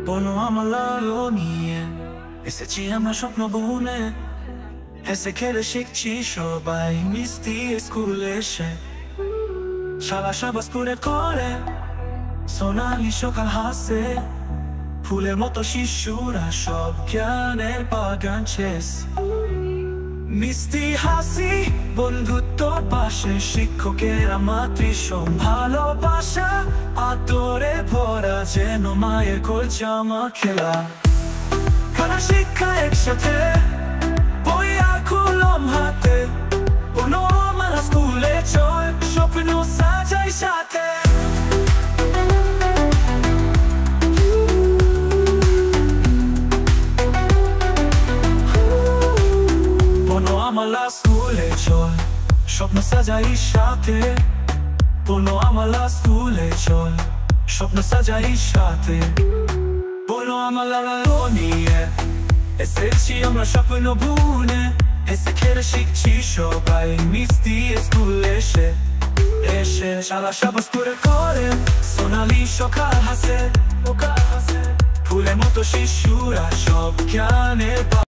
বলো আমার আলো নিয়ে এসেছি আমরা স্বপ্ন বুনে, হেসে খেলে শিখছি সবাই মিষ্টি স্কুলে এসে। সারা সাবাস পুরে করে সোনালি সকাল হাসে, ফুলের মতো শিশুরা সব জ্ঞানের বাগান শেষ। মিষ্টি হাসি বন্ধুত্ব পাশে, শিক্ষকেরা মাতৃসম ভালোবাসা, আদরে ভরা যেন মায়ের কোল জামা খেলা। খানা শিক্ষা একসাথে, বই আর কলম হাতে, কোনো আমার স্কুলে চল, স্বপ্ন সাজাই সাথে। স্কুলে চল, স্বপ্ন সাজাই সাথে। বলো আমার স্কুলে চল, স্বপ্ন সাজাই সাথে। বলো আমার আলো নিয়ে এসেছি আমরা স্বপ্ন বুনে, এসে খেলে শিখছি সবাই মিষ্টি স্কুলে এসে। এসে সারা সাবাস পুরে করে সোনালি সকাল হাসে, ফুলের মতো শিশুরা সব জ্ঞানের